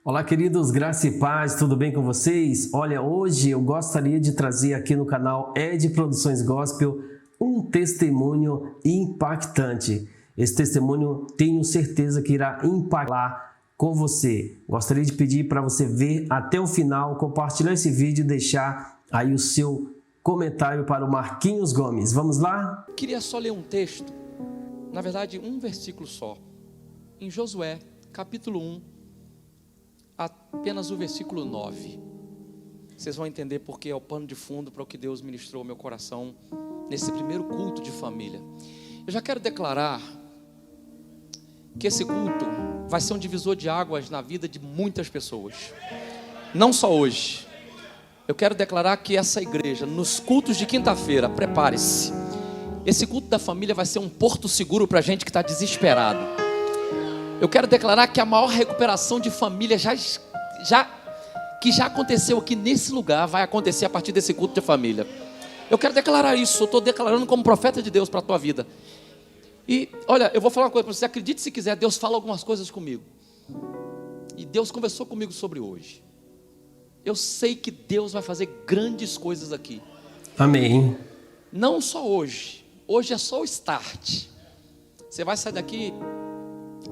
Olá, queridos, graça e paz, tudo bem com vocês? Olha, hoje eu gostaria de trazer aqui no canal Ed Produções Gospel um testemunho impactante. Esse testemunho tenho certeza que irá impactar com você. Gostaria de pedir para você ver até o final, compartilhar esse vídeo e deixar aí o seu comentário para o Marquinhos Gomes. Vamos lá? Queria só ler um texto, na verdade um versículo só, em Josué, capítulo 1, apenas o versículo 9. Vocês vão entender porque é o pano de fundo para o que Deus ministrou ao meu coração nesse primeiro culto de família. Eu já quero declarar que esse culto vai ser um divisor de águas na vida de muitas pessoas, não só hoje. Eu quero declarar que essa igreja, nos cultos de quinta-feira, prepare-se, esse culto da família vai ser um porto seguro para a gente que está desesperado. Eu quero declarar que a maior recuperação de família que já aconteceu aqui nesse lugar vai acontecer a partir desse culto de família. Eu quero declarar isso, eu estou declarando como profeta de Deus para a tua vida. E olha, eu vou falar uma coisa para você, acredite se quiser, Deus fala algumas coisas comigo. E Deus conversou comigo sobre hoje. Eu sei que Deus vai fazer grandes coisas aqui. Amém. Não só hoje, hoje é só o start. Você vai sair daqui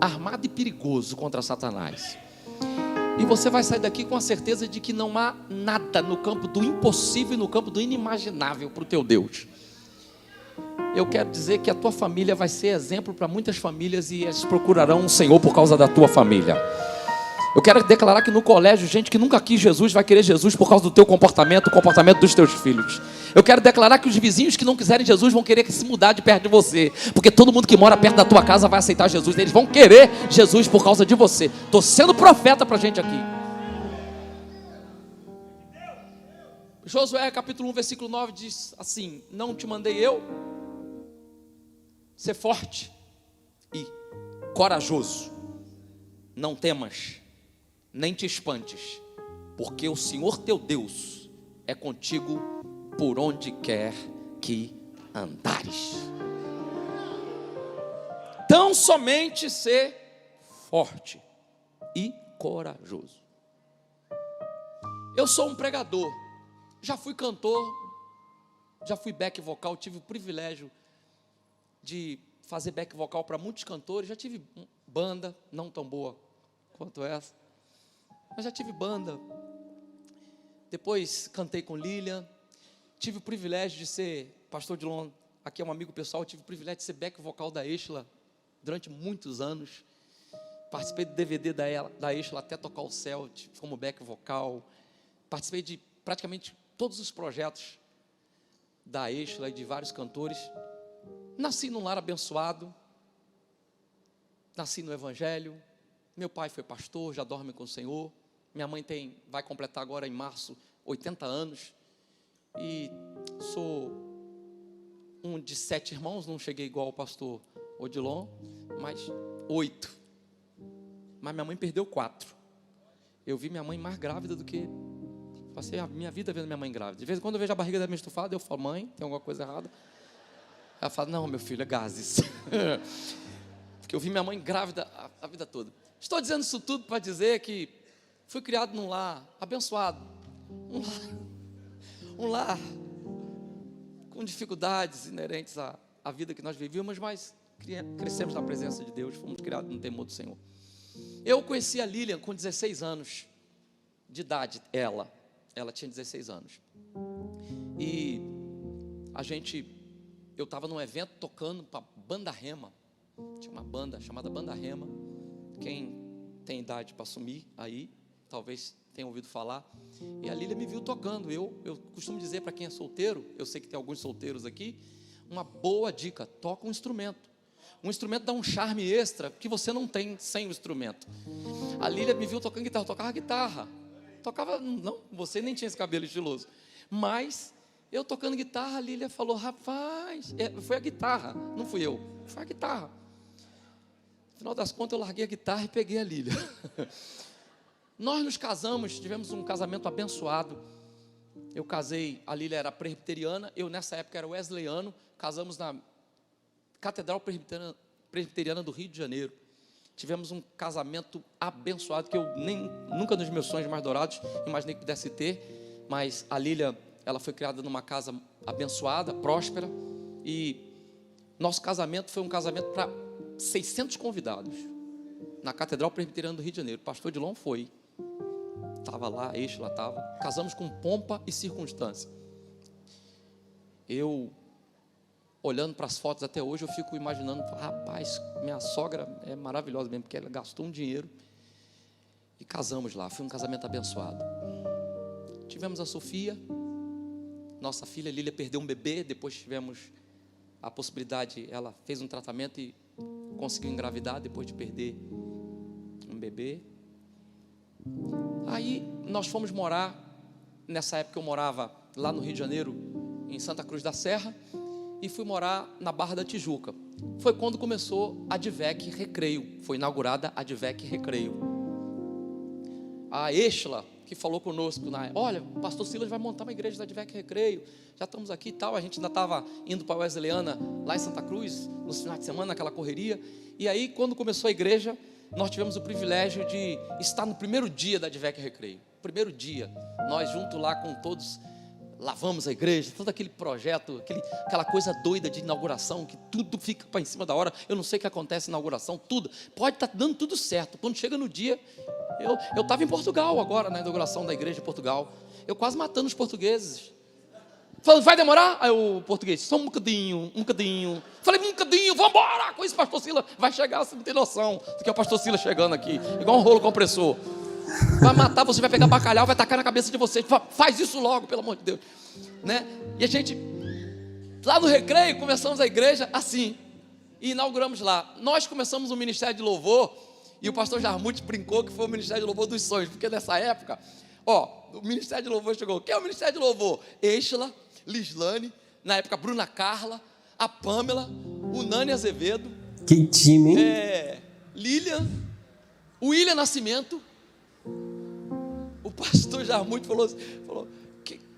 armado e perigoso contra Satanás. E você vai sair daqui com a certeza de que não há nada no campo do impossível e no campo do inimaginável para o teu Deus. Eu quero dizer que a tua família vai ser exemplo para muitas famílias e eles procurarão o Senhor por causa da tua família. Eu quero declarar que no colégio, gente que nunca quis Jesus vai querer Jesus por causa do teu comportamento, o comportamento dos teus filhos. Eu quero declarar que os vizinhos que não quiserem Jesus vão querer se mudar de perto de você, porque todo mundo que mora perto da tua casa vai aceitar Jesus. Eles vão querer Jesus por causa de você. Estou sendo profeta para a gente aqui. Josué capítulo 1, versículo 9 diz assim: não te mandei eu ser forte e corajoso, não temas, nem te espantes, porque o Senhor teu Deus é contigo por onde quer que andares. Tão somente ser forte e corajoso. Eu sou um pregador, já fui cantor, já fui back vocal, tive o privilégio de fazer back vocal para muitos cantores, já tive banda, não tão boa quanto essa, mas já tive banda. Depois cantei com Lilian. Tive o privilégio de ser, pastor Dilon, aqui é um amigo pessoal, tive o privilégio de ser back vocal da Exla durante muitos anos. Participei do DVD da Exla até tocar o céu, como back vocal. Participei de praticamente todos os projetos da Exla e de vários cantores. Nasci num lar abençoado, nasci no Evangelho. Meu pai foi pastor, já dorme com o Senhor. Minha mãe vai completar agora em março 80 anos. E sou um de 7 irmãos, não cheguei igual ao pastor Odilon, mas 8. Mas minha mãe perdeu 4. Eu vi minha mãe mais grávida do que... Passei a minha vida vendo minha mãe grávida. De vez em quando eu vejo a barriga da minha estufada, eu falo: mãe, tem alguma coisa errada? Ela fala: não, meu filho, é gases. Porque eu vi minha mãe grávida a vida toda. Estou dizendo isso tudo para dizer que fui criado num lar abençoado, um lar com dificuldades inerentes à vida que nós vivíamos, mas crescemos na presença de Deus, fomos criados no temor do Senhor. Eu conheci a Lilian com 16 anos de idade, ela tinha 16 anos, e eu estava num evento tocando para Banda Rema, tinha uma banda chamada Banda Rema. Quem tem idade para assumir aí, talvez tenha ouvido falar. E a Lília me viu tocando. Eu costumo dizer para quem é solteiro, eu sei que tem alguns solteiros aqui, uma boa dica: toca um instrumento. Um instrumento dá um charme extra que você não tem sem o instrumento. A Lília me viu tocando guitarra, eu tocava guitarra. Não, você nem tinha esse cabelo estiloso. Mas eu tocando guitarra, a Lília falou: rapaz, foi a guitarra, não fui eu, foi a guitarra. No final das contas, eu larguei a guitarra e peguei a Lília. Nós nos casamos, tivemos um casamento abençoado. Eu casei, a Lília era presbiteriana, eu nessa época era wesleyano. Casamos na Catedral Presbiteriana do Rio de Janeiro. tivemos um casamento abençoado, que eu nunca nos meus sonhos mais dourados imaginei que pudesse ter, mas a Lília, ela foi criada numa casa abençoada, próspera, e nosso casamento foi um casamento para 600 convidados, na Catedral Presbiteriana do Rio de Janeiro. O pastor Dilon foi, estava lá, a Estela estava, casamos com pompa e circunstância. Eu, olhando para as fotos até hoje, eu fico imaginando, rapaz, minha sogra é maravilhosa mesmo, porque ela gastou um dinheiro, e casamos lá, foi um casamento abençoado. Tivemos a Sofia, nossa filha Lília perdeu um bebê, depois tivemos a possibilidade, ela fez um tratamento e conseguiu engravidar depois de perder um bebê. Aí nós fomos morar, nessa época eu morava lá no Rio de Janeiro, em Santa Cruz da Serra, e fui morar na Barra da Tijuca. Foi quando começou a Advec Recreio, foi inaugurada a Advec Recreio. A Estela, que falou conosco, olha, o pastor Silas vai montar uma igreja da Advec Recreio, já estamos aqui e tal, a gente ainda estava indo para a Wesleyana, lá em Santa Cruz, nos finais de semana, naquela correria, e aí quando começou a igreja, nós tivemos o privilégio de estar no primeiro dia da Advec Recreio, primeiro dia, nós junto lá com todos, lavamos a igreja, todo aquele projeto, aquela coisa doida de inauguração, que tudo fica para em cima da hora, eu não sei o que acontece na inauguração, tudo, pode estar dando tudo certo, quando chega no dia, eu estava em Portugal agora, na inauguração da igreja de Portugal, eu quase matando os portugueses, falando, vai demorar? Aí o português, só um bocadinho, falei, um bocadinho, vamos embora com isso, pastor Silas, vai chegar, você não tem noção do que é o pastor Silas chegando aqui, igual um rolo compressor, vai matar, você vai pegar bacalhau, vai tacar na cabeça de vocês, faz isso logo, pelo amor de Deus, né? E a gente, lá no Recreio, começamos a igreja assim, e inauguramos lá, nós começamos um ministério de louvor, e o pastor Jarmute brincou que foi o ministério de louvor dos sonhos, porque nessa época, o ministério de louvor chegou, quem é o ministério de louvor? Estela, Lislane, na época Bruna Carla, a Pâmela, o Nani Azevedo, que time, hein? Lilian, o William Nascimento. O pastor Jarmute falou,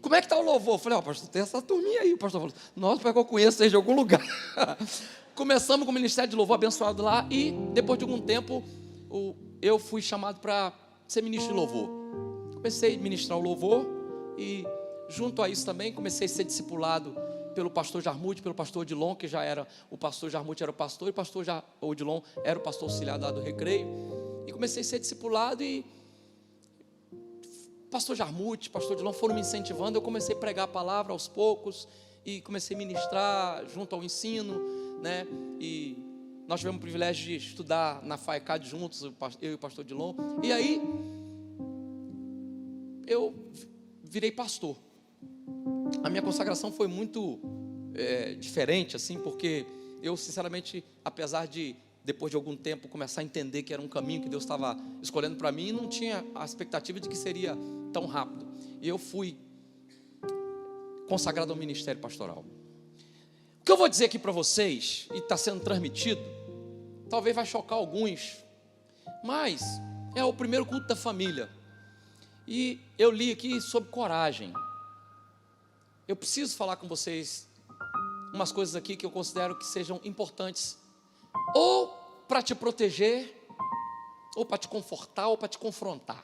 como é que está o louvor? Eu falei, pastor, tem essa turminha aí. O pastor falou, nossa, porque eu conheço vocês de algum lugar. Começamos com o ministério de louvor abençoado lá, e depois de algum tempo eu fui chamado para ser ministro de louvor. Comecei a ministrar o louvor, e junto a isso também comecei a ser discipulado pelo pastor Jarmute, pelo pastor Odilon, que já era, o pastor Jarmute era o pastor, e o pastor Odilon era o pastor auxiliar do Recreio, e comecei a ser discipulado, e pastor Jarmute, pastor Odilon foram me incentivando, eu comecei a pregar a palavra aos poucos, e comecei a ministrar junto ao ensino, né, e nós tivemos o privilégio de estudar na FAECAD juntos, eu e o pastor Odilon, e aí eu virei pastor. A minha consagração foi muito diferente, assim, porque eu, sinceramente, apesar de, depois de algum tempo, começar a entender que era um caminho que Deus estava escolhendo para mim, não tinha a expectativa de que seria tão rápido. E eu fui consagrado ao ministério pastoral. O que eu vou dizer aqui para vocês, e está sendo transmitido, talvez vai chocar alguns, mas é o primeiro culto da família. E eu li aqui sobre coragem. Eu preciso falar com vocês umas coisas aqui que eu considero que sejam importantes, ou para te proteger, ou para te confortar, ou para te confrontar.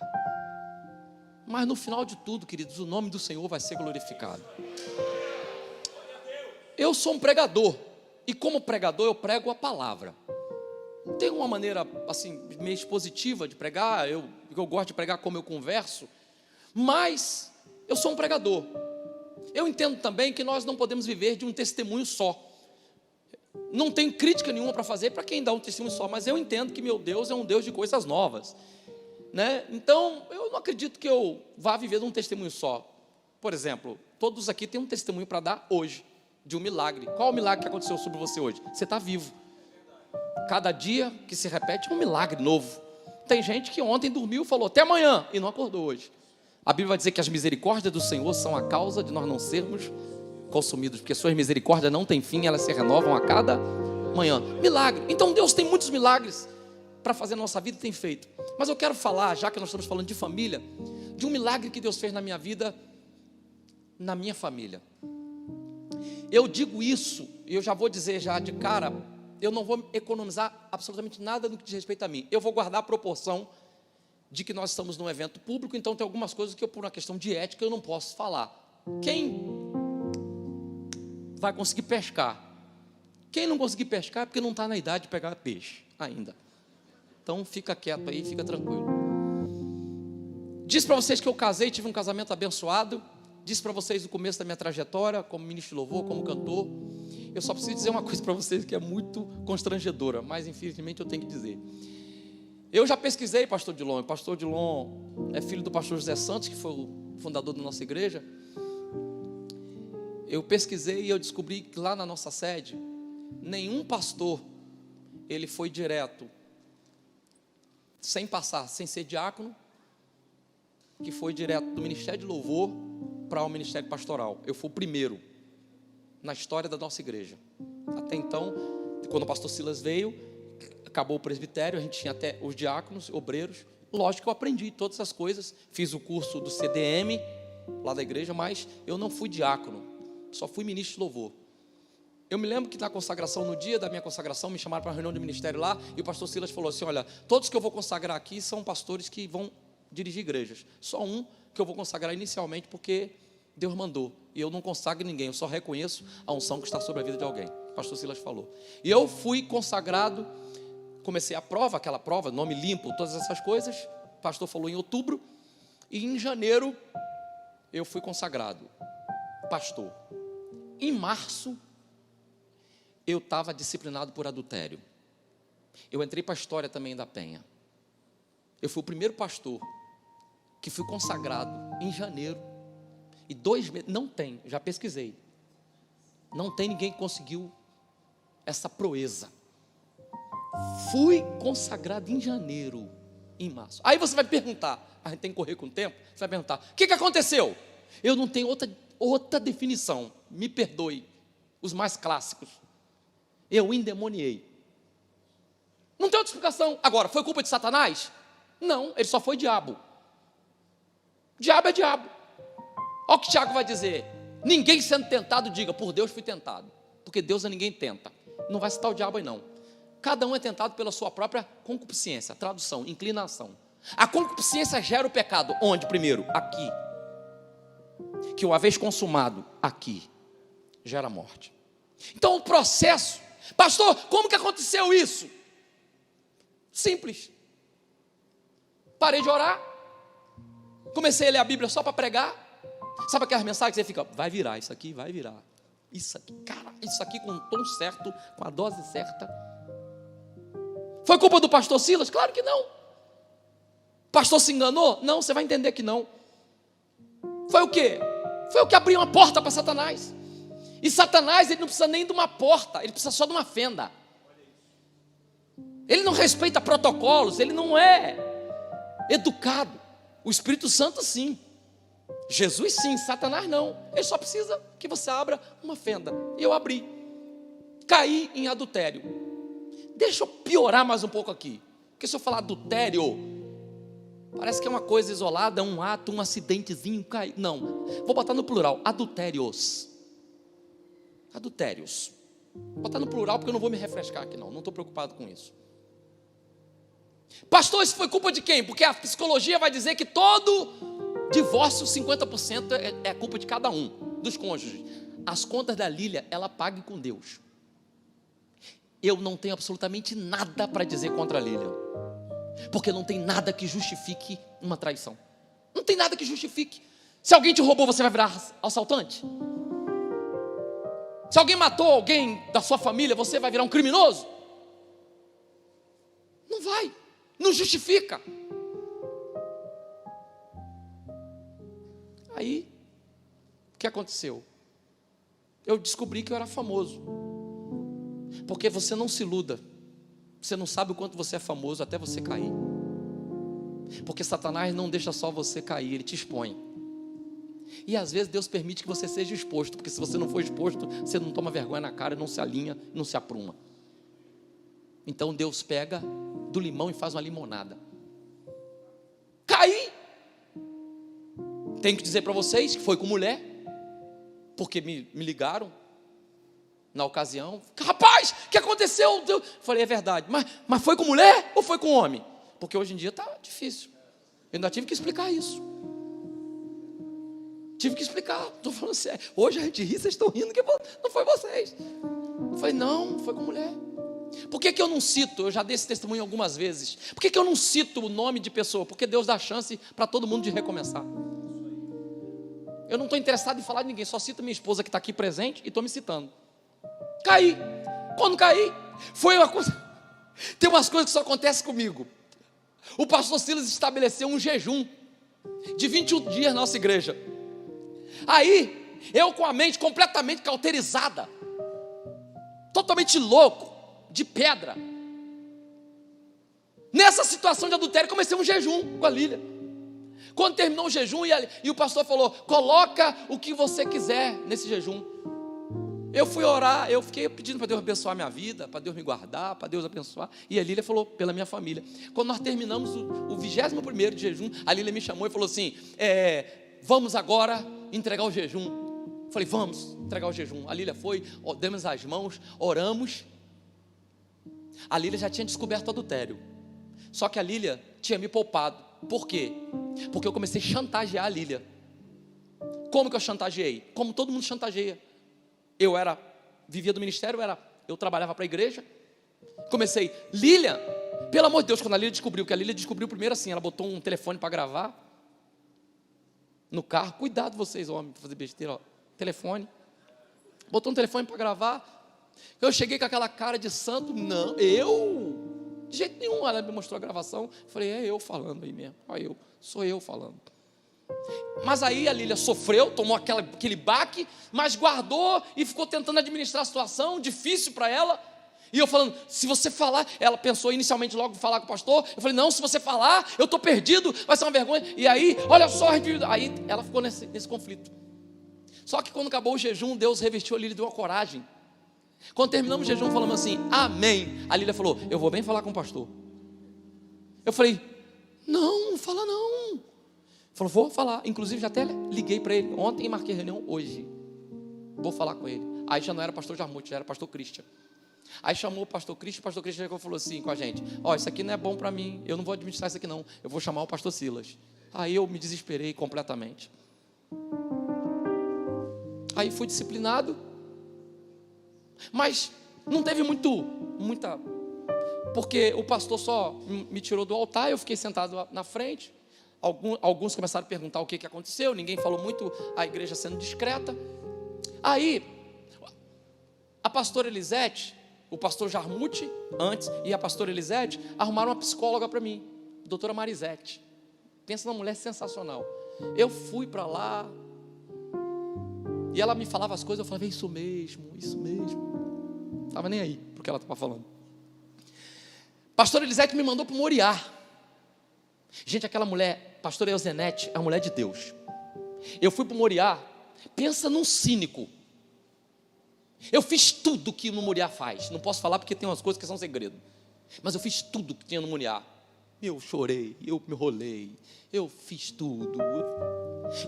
Mas no final de tudo, queridos, o nome do Senhor vai ser glorificado. Eu sou um pregador, e como pregador eu prego a palavra. Tem uma maneira assim meio expositiva de pregar, eu gosto de pregar como eu converso, mas eu sou um pregador. Eu entendo também que nós não podemos viver de um testemunho só. Não tem crítica nenhuma para fazer para quem dá um testemunho só, mas eu entendo que meu Deus é um Deus de coisas novas, né? Então eu não acredito que eu vá viver de um testemunho só. Por exemplo, todos aqui têm um testemunho para dar hoje, de um milagre. Qual o milagre que aconteceu sobre você hoje? Você está vivo. Cada dia que se repete é um milagre novo. Tem gente que ontem dormiu e falou até amanhã e não acordou hoje. A Bíblia vai dizer que as misericórdias do Senhor são a causa de nós não sermos consumidos, porque suas misericórdias não têm fim, elas se renovam a cada manhã. Milagre. Então Deus tem muitos milagres para fazer na nossa vida e tem feito. Mas eu quero falar, já que nós estamos falando de família, de um milagre que Deus fez na minha vida, na minha família. Eu digo isso, e eu já vou dizer já de cara, eu não vou economizar absolutamente nada no que diz respeito a mim. Eu vou guardar a proporção de que nós estamos num evento público, então tem algumas coisas que eu, por uma questão de ética, eu não posso falar. Quem vai conseguir pescar? Quem não conseguir pescar é porque não está na idade de pegar peixe ainda. Então fica quieto aí, fica tranquilo. Disse para vocês que eu casei, tive um casamento abençoado. Disse para vocês o começo da minha trajetória como ministro de louvor, como cantor. Eu só preciso dizer uma coisa para vocês que é muito constrangedora, mas infelizmente eu tenho que dizer. Eu já pesquisei pastor Dilon. O pastor Dilon é filho do pastor José Santos, que foi o fundador da nossa igreja. Eu pesquisei e eu descobri que lá na nossa sede, nenhum pastor, ele foi direto, sem passar, sem ser diácono, que foi direto do ministério de louvor para o ministério pastoral. Eu fui o primeiro na história da nossa igreja. Até então, quando o pastor Silas veio, acabou o presbitério, a gente tinha até os diáconos, obreiros. Lógico que eu aprendi todas essas coisas, fiz o curso do CDM lá da igreja, mas eu não fui diácono, só fui ministro de louvor. Eu me lembro que na consagração, no dia da minha consagração, me chamaram para uma reunião de ministério lá, e o pastor Silas falou assim: olha, todos que eu vou consagrar aqui são pastores que vão dirigir igrejas, só um que eu vou consagrar inicialmente, porque Deus mandou, e eu não consagro ninguém, eu só reconheço a unção que está sobre a vida de alguém. O pastor Silas falou. E eu fui consagrado, comecei a prova, aquela prova, nome limpo, todas essas coisas. O pastor falou em outubro, e em janeiro eu fui consagrado pastor. Em março eu estava disciplinado por adultério. Eu entrei para a história também da Penha. Eu fui o primeiro pastor que fui consagrado em janeiro. E 2 meses, não tem, já pesquisei, não tem ninguém que conseguiu essa proeza. Fui consagrado em janeiro, em março. Aí você vai perguntar, a gente tem que correr com o tempo, você vai perguntar, o que aconteceu? Eu não tenho outra definição, me perdoe, os mais clássicos. Eu endemoniei. Não tem outra explicação. Agora, foi culpa de Satanás? Não, ele só foi diabo. Diabo é diabo. Olha o que Tiago vai dizer: ninguém sendo tentado, diga, por Deus fui tentado, porque Deus a ninguém tenta. Não vai citar o diabo aí não. Cada um é tentado pela sua própria concupiscência. Tradução, inclinação. A concupiscência gera o pecado. Onde primeiro? Aqui. Que uma vez consumado, aqui, gera morte. Então o processo, pastor, como que aconteceu isso? Simples. Parei de orar, comecei a ler a Bíblia só para pregar. Sabe aquelas mensagens que você fica, vai virar, isso aqui vai virar. Isso aqui, cara, isso aqui com o tom certo, com a dose certa. Foi culpa do pastor Silas? Claro que não. O pastor se enganou? Não, você vai entender que não. Foi o quê? Foi o que abriu uma porta para Satanás. E Satanás, ele não precisa nem de uma porta, ele precisa só de uma fenda. Ele não respeita protocolos, ele não é educado. O Espírito Santo sim. Jesus sim, Satanás não. Ele só precisa que você abra uma fenda. E eu abri. Caí em adultério. Deixa eu piorar mais um pouco aqui. Porque se eu falar adultério, parece que é uma coisa isolada, um ato, um acidentezinho, cair. Não, vou botar no plural, adultérios. Adultérios. Vou botar no plural porque eu não vou me refrescar aqui não estou preocupado com isso. Pastor, isso foi culpa de quem? Porque a psicologia vai dizer que todo divórcio, 50% é culpa de cada um, dos cônjuges. As contas da Lília, ela paga com Deus. Eu não tenho absolutamente nada para dizer contra a Lília, porque não tem nada que justifique uma traição. Não tem nada que justifique. Se alguém te roubou, você vai virar assaltante? Se alguém matou alguém da sua família, você vai virar um criminoso? Não vai, não justifica. Aí, o que aconteceu? Eu descobri que eu era famoso. Porque você não se iluda, você não sabe o quanto você é famoso até você cair. Porque Satanás não deixa só você cair, ele te expõe. E às vezes Deus permite que você seja exposto, porque se você não for exposto, você não toma vergonha na cara, não se alinha, não se apruma. Então Deus pega do limão e faz uma limonada. Caí. Tenho que dizer para vocês que foi com mulher, porque me ligaram. na ocasião. Rapaz, o que aconteceu? Eu falei, é verdade, mas foi com mulher ou foi com homem? Porque hoje em dia está difícil. Eu ainda tive que explicar isso. Tive que explicar, estou falando sério. Hoje a gente ri, vocês estão rindo, que não foi vocês. Eu falei, não, foi com mulher. Por que eu não cito? Eu já dei esse testemunho algumas vezes. Por que eu não cito o nome de pessoa? Porque Deus dá chance para todo mundo de recomeçar. Eu não estou interessado em falar de ninguém, só cito minha esposa que está aqui presente e estou me citando. Caí. Quando caí, foi uma coisa. Tem umas coisas que só acontecem comigo. O pastor Silas estabeleceu um jejum de 21 dias na nossa igreja. Aí, eu com a mente completamente cauterizada, totalmente louco, de pedra. Nessa situação de adultério, comecei um jejum com a Lília. Quando terminou o jejum, e o pastor falou, coloca o que você quiser nesse jejum. Eu fui orar, eu fiquei pedindo para Deus abençoar a minha vida, para Deus me guardar, para Deus abençoar. E a Lília falou pela minha família. Quando nós terminamos o 21º de jejum, a Lília me chamou e falou assim, vamos agora entregar o jejum. Falei, vamos entregar o jejum. A Lília foi, demos as mãos, oramos. A Lília já tinha descoberto o adultério. Só que a Lília tinha me poupado. Por quê? Porque eu comecei a chantagear a Lília. Como que eu chantageei? Como todo mundo chantageia. Eu vivia do ministério, eu trabalhava para a igreja. Comecei, Lília, pelo amor de Deus, quando a Lília descobriu, que a Lília descobriu primeiro assim, ela botou um telefone para gravar no carro. Cuidado vocês, homens, para fazer besteira, ó. Telefone. Botou um telefone para gravar. Eu cheguei com aquela cara de santo. Não, de jeito nenhum. Ela me mostrou a gravação. Falei, é eu falando aí mesmo. Sou eu falando. Mas aí a Lília sofreu, tomou aquele baque, mas guardou e ficou tentando administrar a situação, difícil para ela. E eu falando, se você falar, ela pensou inicialmente logo falar com o pastor. Eu falei, não, se você falar, eu estou perdido, vai ser uma vergonha. E aí, olha só, aí ela ficou nesse conflito. Só que quando acabou o jejum, Deus revestiu a Lília de uma coragem. Quando terminamos o jejum, falamos assim, amém. A Lília falou, eu vou bem falar com o pastor. Eu falei, não fala não. Falou, vou falar. Inclusive já até liguei para ele ontem e marquei reunião hoje. Vou falar com ele. Aí já não era pastor Jarmuth, já era pastor Christian. Aí chamou o pastor Christian chegou e falou assim com a gente, isso aqui não é bom para mim, eu não vou administrar isso aqui não, eu vou chamar o pastor Silas. Aí eu me desesperei completamente. Aí fui disciplinado, mas não teve muita, porque o pastor só me tirou do altar, eu fiquei sentado na frente. Alguns começaram a perguntar o que aconteceu, ninguém falou muito, a igreja sendo discreta. Aí, a pastora Elisete, o pastor Jarmuth, antes, e a pastora Elisete, arrumaram uma psicóloga para mim, doutora Marisete. Pensa numa mulher sensacional. Eu fui para lá, e ela me falava as coisas, eu falava, isso mesmo. Não estava nem aí, porque ela estava falando. Pastora Elisete me mandou para o Moriá. Gente, aquela mulher, pastora Euzenete, é uma mulher de Deus. Eu fui para o Moriá, pensa num cínico. Eu fiz tudo que no Moriá faz. Não posso falar porque tem umas coisas que são segredo. Mas eu fiz tudo que tinha no Moriá. Eu chorei, eu me enrolei, eu fiz tudo.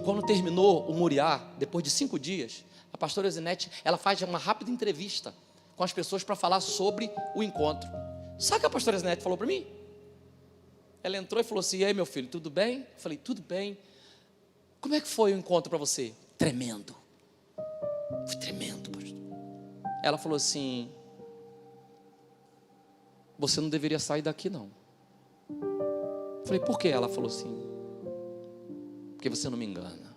Quando terminou o Moriá, depois de 5 dias, a pastora Euzenete, ela faz uma rápida entrevista com as pessoas para falar sobre o encontro. Sabe o que a pastora Euzenete falou para mim? Ela entrou e falou assim, e aí meu filho, tudo bem? Eu falei, tudo bem. Como é que foi o encontro para você? Tremendo. Foi tremendo, pastor. Ela falou assim, você não deveria sair daqui não. Eu falei, por quê? Ela falou assim, porque você não me engana.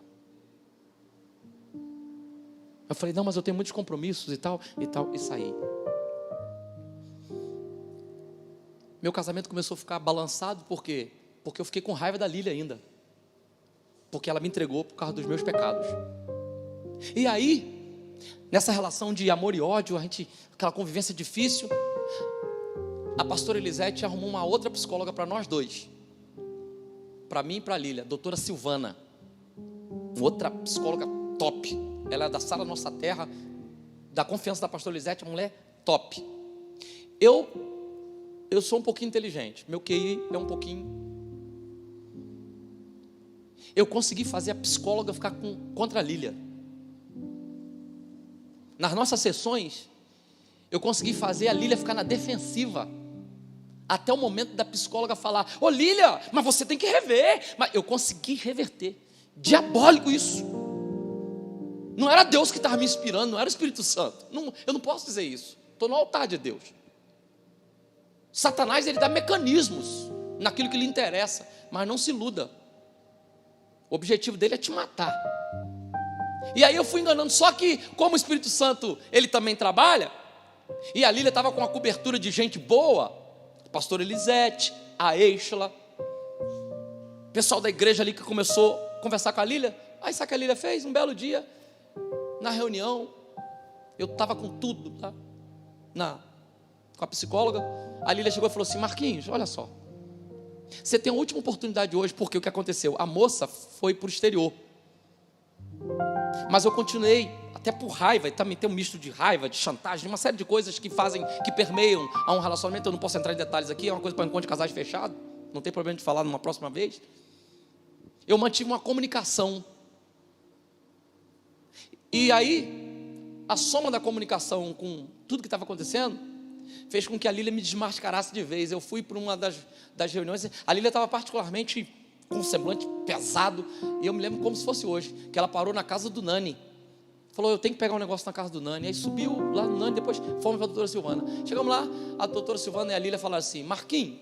Eu falei, não, mas eu tenho muitos compromissos e tal, e saí. Meu casamento começou a ficar balançado, por quê? Porque eu fiquei com raiva da Lília ainda. Porque ela me entregou por causa dos meus pecados. E aí, nessa relação de amor e ódio, aquela convivência difícil, a pastora Elisete arrumou uma outra psicóloga para nós dois. Para mim e para a Lília, a doutora Silvana. Outra psicóloga top. Ela é da Sala Nossa Terra, da confiança da pastora Elisete, uma mulher top. Eu sou um pouquinho inteligente, meu QI é um pouquinho. Eu consegui fazer a psicóloga ficar contra a Lília. Nas nossas sessões, Eu consegui fazer a Lília ficar na defensiva, até o momento da psicóloga falar: ô Lília, mas você tem que rever. Mas eu consegui reverter. Diabólico isso. Não era Deus que estava me inspirando, não era o Espírito Santo. Eu não posso dizer isso. Estou no altar de Deus. Satanás, ele dá mecanismos naquilo que lhe interessa, mas não se iluda. O objetivo dele é te matar. E aí eu fui enganando. Só que, como o Espírito Santo, ele também trabalha, e a Lília estava com uma cobertura de gente boa, a pastora Elisete, a Eichla, o pessoal da igreja ali que começou a conversar com a Lília. Aí sabe o que a Lília fez? Um belo dia, na reunião, eu estava com tudo, tá? Com a psicóloga. A Lília chegou e falou assim: Marquinhos, olha só, você tem a última oportunidade hoje, porque o que aconteceu? A moça foi para o exterior, mas eu continuei, até por raiva, e também tem um misto de raiva, de chantagem, uma série de coisas que permeiam a um relacionamento. Eu não posso entrar em detalhes aqui, é uma coisa para um encontro de casais fechado, não tem problema de falar numa próxima vez. Eu mantive uma comunicação, e aí a soma da comunicação com tudo que estava acontecendo fez com que a Lília me desmascarasse de vez. Eu fui para uma das reuniões, a Lília estava particularmente com um semblante pesado, e eu me lembro como se fosse hoje, que ela parou na casa do Nani, falou: eu tenho que pegar um negócio na casa do Nani. Aí subiu lá no Nani, depois fomos para a doutora Silvana. Chegamos lá, a doutora Silvana e a Lília falaram assim: Marquinhos,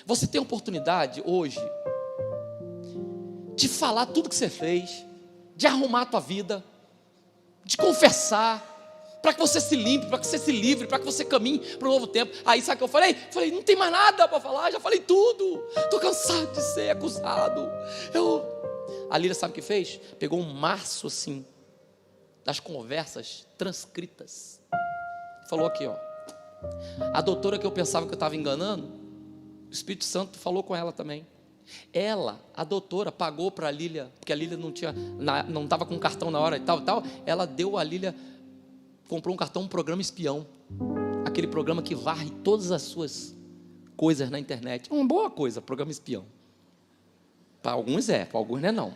você tem a oportunidade hoje de falar tudo que você fez, de arrumar a tua vida, de confessar, para que você se limpe, para que você se livre, para que você caminhe para um novo tempo. Aí sabe o que eu falei? Falei: não tem mais nada para falar, já falei tudo, estou cansado de ser acusado. A Lília sabe o que fez? Pegou um maço assim, das conversas transcritas, falou aqui, ó, a doutora que eu pensava que eu estava enganando, o Espírito Santo falou com ela também. Ela, a doutora, pagou para a Lília, porque a Lília não estava com cartão na hora e tal, ela deu a Lília, comprou um cartão, um programa espião, aquele programa que varre todas as suas coisas na internet. Uma boa coisa, programa espião. Para alguns para alguns não é não.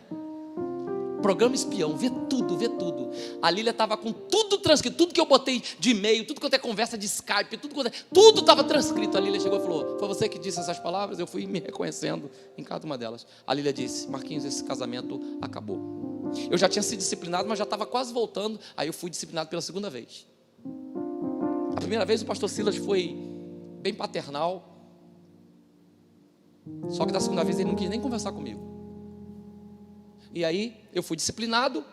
Programa espião, vê tudo, vê tudo. A Lília estava com tudo transcrito, tudo que eu botei de e-mail, tudo quanto é conversa de Skype, tudo estava transcrito. A Lília chegou e falou: foi você que disse essas palavras? Eu fui me reconhecendo em cada uma delas. A Lília disse: Marquinhos, esse casamento acabou. Eu já tinha sido disciplinado, mas já estava quase voltando. Aí eu fui disciplinado pela segunda vez. A primeira vez o pastor Silas foi bem paternal, só que da segunda vez ele não quis nem conversar comigo. E aí eu fui disciplinado,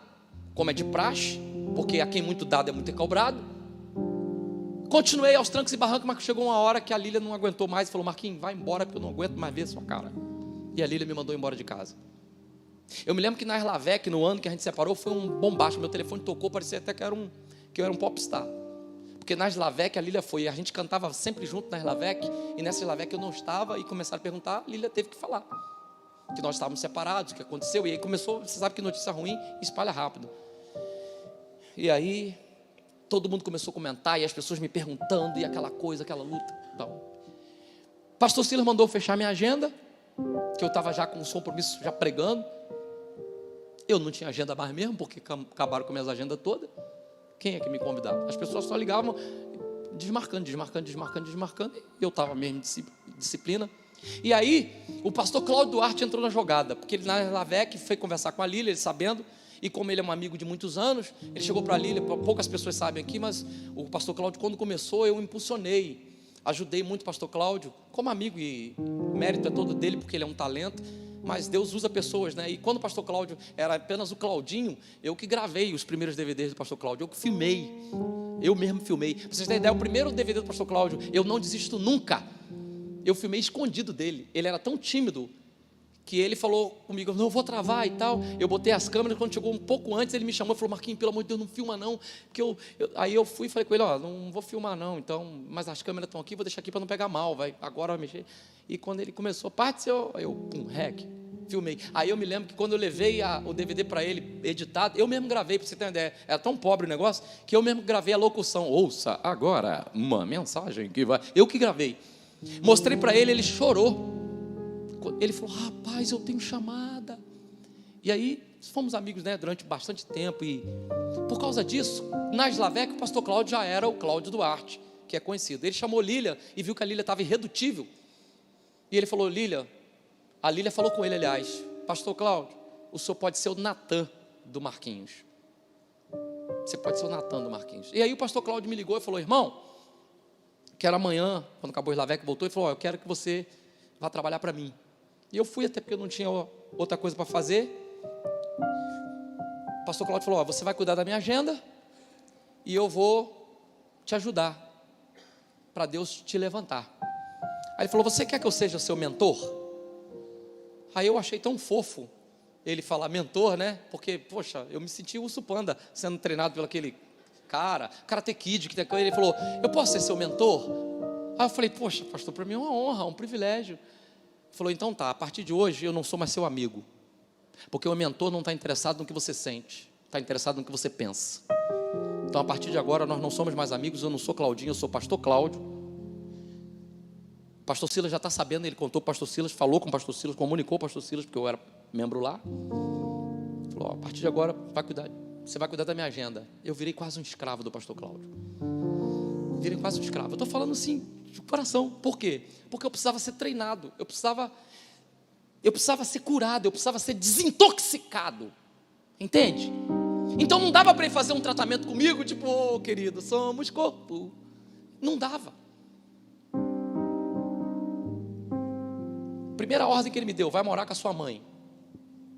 como é de praxe, porque a quem muito dado é muito cobrado. Continuei aos trancos e barrancos, mas chegou uma hora que a Lília não aguentou mais e falou: Marquinhos, vai embora, porque eu não aguento mais ver sua cara. E a Lília me mandou embora de casa. Eu me lembro que na Erlavec, no ano que a gente separou, foi um bombaço. Meu telefone tocou, parecia até que eu era um popstar. Porque na Erlavec a Lília foi, a gente cantava sempre junto na Erlavec, e nessa Erlavec eu não estava, e começaram a perguntar, a Lília teve que falar que nós estávamos separados, o que aconteceu. E aí começou, você sabe que notícia ruim espalha rápido. E aí todo mundo começou a comentar, e as pessoas me perguntando, e aquela coisa, aquela luta. Então, pastor Silas mandou fechar minha agenda, que eu estava já com os compromissos, já pregando. Eu não tinha agenda mais mesmo, porque acabaram com minhas agendas todas. Quem é que me convidava? As pessoas só ligavam, desmarcando, e eu estava mesmo em disciplina. E aí, o pastor Cláudio Duarte entrou na jogada, porque ele na Lavec foi conversar com a Lília, ele sabendo, e como ele é um amigo de muitos anos, ele chegou para a Lília, poucas pessoas sabem aqui, mas o pastor Cláudio, quando começou, eu impulsionei, ajudei muito o pastor Cláudio, como amigo, e o mérito é todo dele, porque ele é um talento, mas Deus usa pessoas, né? E quando o pastor Cláudio era apenas o Claudinho, eu que gravei os primeiros DVDs do pastor Cláudio, eu que filmei, eu mesmo filmei. Para vocês terem ideia, o primeiro DVD do pastor Cláudio, Eu Não Desisto Nunca, eu filmei escondido dele. Ele era tão tímido que ele falou comigo: não, eu vou travar e tal. Eu botei as câmeras, quando chegou um pouco antes, ele me chamou e falou: Marquinhos, pelo amor de Deus, não filma não, porque aí eu fui e falei com ele: ó, não vou filmar não, então, mas as câmeras estão aqui, vou deixar aqui para não pegar mal, agora vai mexer. E quando ele começou, parte eu rec, filmei. Aí eu me lembro que quando eu levei o DVD para ele editado, eu mesmo gravei, para você ter uma ideia, era tão pobre o negócio, que eu mesmo gravei a locução: ouça agora uma mensagem que vai, eu que gravei. Mostrei para ele, ele chorou. Ele falou: rapaz, eu tenho chamada. E aí fomos amigos, né, durante bastante tempo. E por causa disso, na Slavec, o pastor Cláudio já era o Cláudio Duarte, que é conhecido. Ele chamou Lília e viu que a Lília estava irredutível. E ele falou: Lília, a Lília falou com ele, aliás: pastor Cláudio, o senhor pode ser o Natan do Marquinhos. Você pode ser o Natan do Marquinhos. E aí o pastor Cláudio me ligou e falou: irmão, quero amanhã, quando acabou o Slavec, voltou e falou: eu quero que você vá trabalhar para mim. E eu fui, até porque eu não tinha outra coisa para fazer. O pastor Cláudio falou: você vai cuidar da minha agenda e eu vou te ajudar, para Deus te levantar. Aí ele falou: você quer que eu seja seu mentor? Aí eu achei tão fofo ele falar mentor, né? Porque, poxa, eu me senti o Urso Panda sendo treinado pelo aquele cara, Karate Kid, que tem coisa. Ele falou: eu posso ser seu mentor? Aí eu falei: poxa, pastor, para mim é uma honra, um privilégio. Ele falou: então tá, a partir de hoje eu não sou mais seu amigo, porque o mentor não está interessado no que você sente, está interessado no que você pensa. Então a partir de agora nós não somos mais amigos. Eu não sou Claudinho, eu sou pastor Cláudio. O pastor Silas já está sabendo, ele contou para o pastor Silas, falou com o pastor Silas, comunicou para o pastor Silas, porque eu era membro lá. Falou: a partir de agora você vai cuidar da minha agenda. Eu virei quase um escravo do pastor Cláudio. Virei quase um escravo. Eu estou falando assim de coração. Por quê? Porque eu precisava ser treinado, eu precisava ser curado, eu precisava ser desintoxicado. Entende? Então não dava para ele fazer um tratamento comigo, tipo: ô querido, somos corpo. Não dava. Primeira ordem que ele me deu: vai morar com a sua mãe.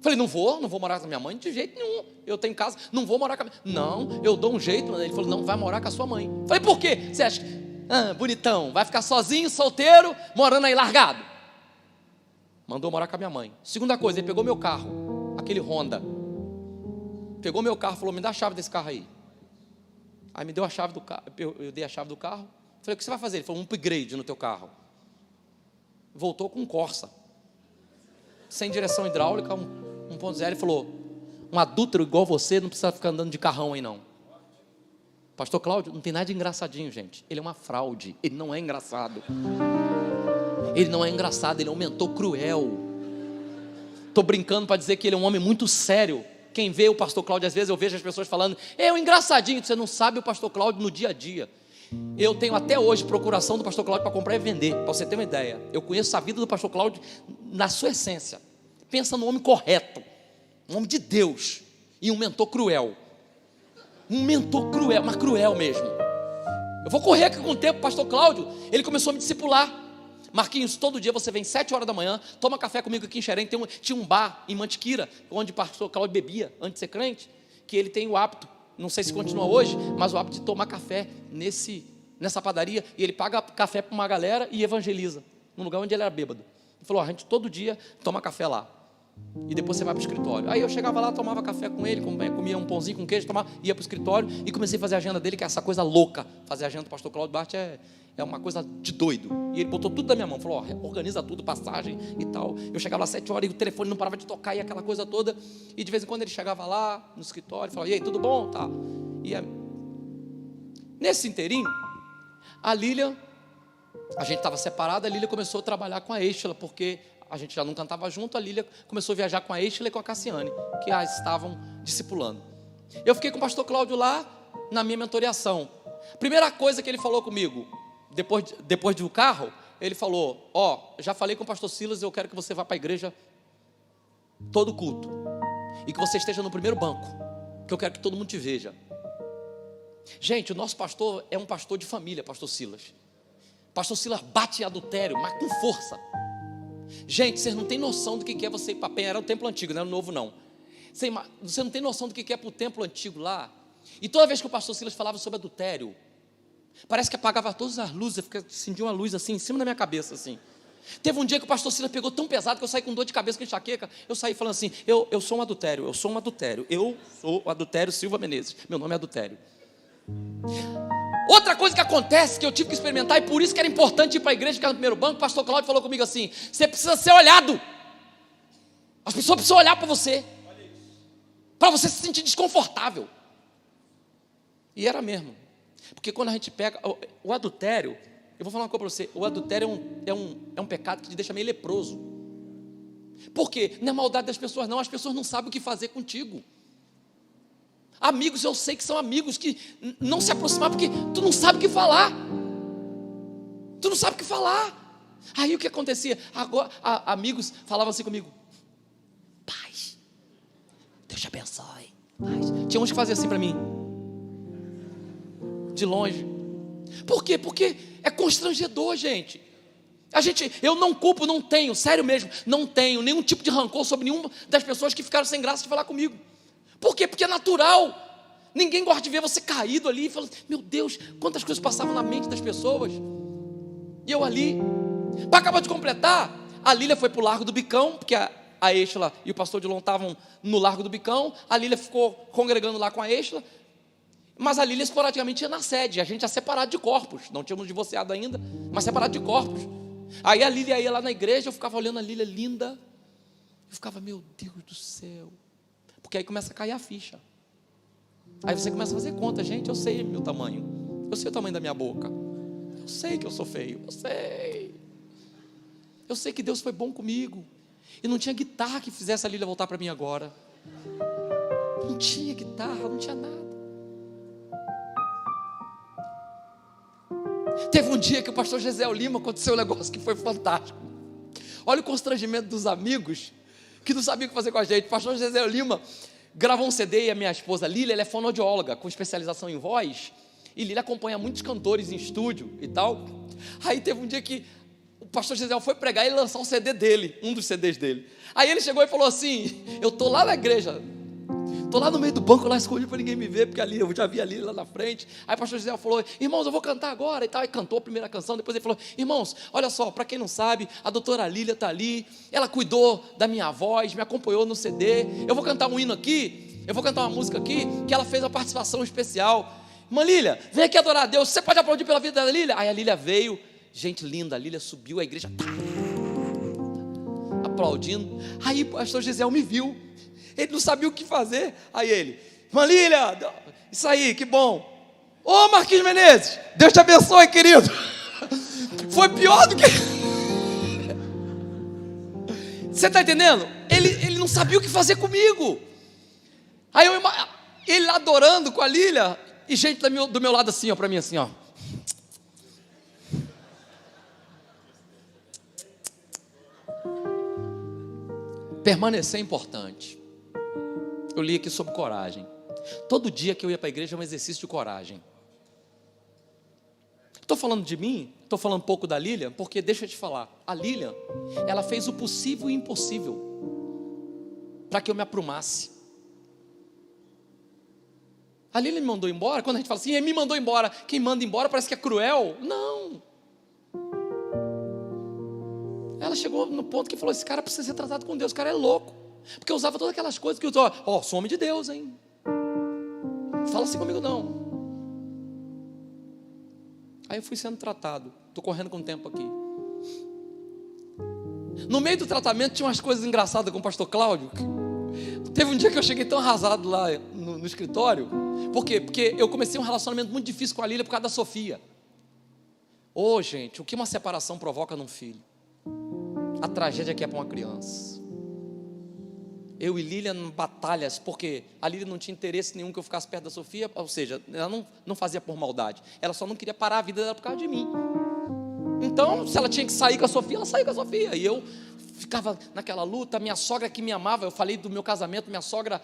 Falei: não vou morar com a minha mãe de jeito nenhum. Eu tenho casa, não vou morar com a minha... Não, eu dou um jeito. Ele falou: não, vai morar com a sua mãe. Falei: por quê? Você acha que, bonitão, vai ficar sozinho, solteiro, morando aí largado? Mandou morar com a minha mãe. Segunda coisa, ele pegou meu carro, aquele Honda. Pegou meu carro, falou: me dá a chave desse carro aí. Aí me deu a chave do carro, eu dei a chave do carro. Falei: o que você vai fazer? Ele falou: um upgrade no teu carro. Voltou com um Corsa, sem direção hidráulica, 1.0. Ele falou: um adúltero igual você não precisa ficar andando de carrão aí não. Pastor Cláudio não tem nada de engraçadinho, gente. Ele é uma fraude, ele não é engraçado. Ele não é engraçado, ele é um mentor cruel. Estou brincando para dizer que ele é um homem muito sério. Quem vê o pastor Cláudio, às vezes eu vejo as pessoas falando: é um engraçadinho. Você não sabe o pastor Cláudio no dia a dia. Eu tenho até hoje procuração do pastor Cláudio para comprar e vender, para você ter uma ideia. Eu conheço a vida do pastor Cláudio na sua essência. Pensa no homem correto, um homem de Deus, e um mentor cruel. Um mentor cruel, mas cruel mesmo. Eu vou correr aqui com o tempo. Pastor Cláudio, ele começou a me discipular. Marquinhos, todo dia você vem 7 horas da manhã, toma café comigo aqui em Xerém. Tinha um bar em Mantiqueira, onde o pastor Cláudio bebia antes de ser crente, que ele tem o hábito, não sei se continua hoje, mas o hábito de tomar café nessa padaria, e ele paga café para uma galera e evangeliza, no lugar onde ele era bêbado. Ele falou: a gente todo dia toma café lá, e depois você vai para o escritório. Aí eu chegava lá, tomava café com ele, comia um pãozinho com queijo, ia para o escritório, e comecei a fazer a agenda dele, que é essa coisa louca. Fazer a agenda do pastor Cláudio Bart é uma coisa de doido. E ele botou tudo na minha mão, falou: organiza tudo, passagem e tal. Eu chegava lá 7 horas e o telefone não parava de tocar, e aquela coisa toda. E de vez em quando ele chegava lá no escritório e falava: e aí, tudo bom? Tá. Nesse inteirinho, a Lília, a gente estava separado, a Lília começou a trabalhar com a Estela, porque a gente já não cantava junto. A Lília começou a viajar com a Estela e com a Cassiane, que a estavam discipulando. Eu fiquei com o pastor Cláudio lá na minha mentoreação. Primeira coisa que ele falou comigo, depois do carro, ele falou: já falei com o pastor Silas, eu quero que você vá para a igreja todo culto, e que você esteja no primeiro banco, que eu quero que todo mundo te veja. Gente, o nosso pastor é um pastor de família, pastor Silas. Pastor Silas bate em adultério, mas com força. Gente, vocês não têm noção do que é você ir para Penha. Era o templo antigo, não era o novo não. Você não tem noção do que é para o templo antigo lá. E toda vez que o pastor Silas falava sobre adultério, parece que apagava todas as luzes. Eu acendia uma luz assim, em cima da minha cabeça assim. Teve um dia que o pastor Silas pegou tão pesado que eu saí com dor de cabeça, com enxaqueca. Eu saí falando assim: eu sou um adultério, eu sou um adultério, eu sou o adultério Silva Menezes, meu nome é adultério. Outra coisa que acontece, que eu tive que experimentar, e por isso que era importante ir para a igreja, ficar no primeiro banco. O pastor Cláudio falou comigo assim: você precisa ser olhado. As pessoas precisam olhar para você se sentir desconfortável. E era mesmo. Porque quando a gente pega o adultério, eu vou falar uma coisa para você: o adultério é um pecado que te deixa meio leproso. Por quê? Não é maldade das pessoas não, as pessoas não sabem o que fazer contigo. Amigos, eu sei que são amigos que não se aproximar porque tu não sabe o que falar. Tu não sabe o que falar. Aí o que acontecia? Agora, amigos falavam assim comigo: paz, Deus te abençoe. Paz. Tinha uns que faziam assim para mim, de longe. Por quê? Porque é constrangedor, gente. Eu não culpo, não tenho, sério mesmo, não tenho nenhum tipo de rancor sobre nenhuma das pessoas que ficaram sem graça de falar comigo. Por quê? Porque é natural. Ninguém gosta de ver você caído ali e falando: meu Deus, quantas coisas passavam na mente das pessoas. E eu ali. Para acabar de completar, a Lília foi para o Largo do Bicão, porque a Êxola e o pastor Dilon estavam no Largo do Bicão. A Lília ficou congregando lá com a Êxola. Mas a Lília esporadicamente ia na sede. A gente ia separado de corpos. Não tínhamos divorciado ainda, mas separado de corpos. Aí a Lília ia lá na igreja, eu ficava olhando a Lília linda. Eu ficava: meu Deus do céu. Porque aí começa a cair a ficha. Aí você começa a fazer conta: gente, eu sei meu tamanho. Eu sei o tamanho da minha boca. Eu sei que eu sou feio. Eu sei. Eu sei que Deus foi bom comigo. E não tinha guitarra que fizesse a Lília voltar para mim agora. Não tinha guitarra, não tinha nada. Teve um dia que o pastor Gisel Lima aconteceu um negócio que foi fantástico. Olha o constrangimento dos amigos que não sabiam o que fazer com a gente. O pastor Gisel Lima gravou um CD e a minha esposa Lília, ela é fonoaudióloga com especialização em voz. E Lília acompanha muitos cantores em estúdio e tal. Aí teve um dia que o pastor Gisel foi pregar e lançar um CD dele, um dos CDs dele. Aí ele chegou e falou assim: eu estou lá na igreja, estou lá no meio do banco, lá escondido para ninguém me ver, porque ali eu já vi ali lá na frente. Aí o pastor Gisel falou: irmãos, eu vou cantar agora e tal. E cantou a primeira canção. Depois ele falou: irmãos, olha só, para quem não sabe, a doutora Lília está ali, ela cuidou da minha voz, me acompanhou no CD. Eu vou cantar um hino aqui, eu vou cantar uma música aqui, que ela fez uma participação especial. Irmã Lília, vem aqui adorar a Deus, você pode aplaudir pela vida da Lília? Aí a Lília veio, gente linda, a Lília subiu, a igreja aplaudindo. Aí o pastor Gisel me viu, ele não sabia o que fazer. Aí ele: irmã Lília, isso aí, que bom. Ô Marquinhos Menezes, Deus te abençoe, querido. Foi pior do que... Você está entendendo? Ele não sabia o que fazer comigo. Aí ele adorando com a Lília, e gente do meu lado assim, ó, para mim assim, ó. Permanecer é importante. Eu li aqui sobre coragem. Todo dia que eu ia para a igreja é um exercício de coragem. Estou falando de mim, estou falando um pouco da Lília, porque deixa eu te falar, a Lília, ela fez o possível e o impossível para que eu me aprumasse. A Lília me mandou embora. Quando a gente fala assim, me mandou embora, quem manda embora parece que é cruel. Não. Ela chegou no ponto que falou: esse cara precisa ser tratado com Deus, o cara é louco. Porque eu usava todas aquelas coisas que eu usava: sou homem de Deus, hein? Fala assim comigo não. Aí eu fui sendo tratado. Estou correndo com o tempo aqui. No meio do tratamento tinha umas coisas engraçadas com o pastor Cláudio. Teve um dia que eu cheguei tão arrasado lá no escritório. Por quê? Porque eu comecei um relacionamento muito difícil com a Lília por causa da Sofia. Gente, o que uma separação provoca num filho? A tragédia que é para uma criança. Eu e Lília em batalhas, porque a Lília não tinha interesse nenhum que eu ficasse perto da Sofia, ou seja, ela não fazia por maldade, ela só não queria parar a vida dela por causa de mim. Então, se ela tinha que sair com a Sofia, ela saía com a Sofia, e eu ficava naquela luta. Minha sogra que me amava, eu falei do meu casamento, minha sogra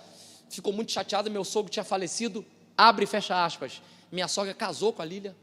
ficou muito chateada, meu sogro tinha falecido, abre e fecha aspas, minha sogra casou com a Lília,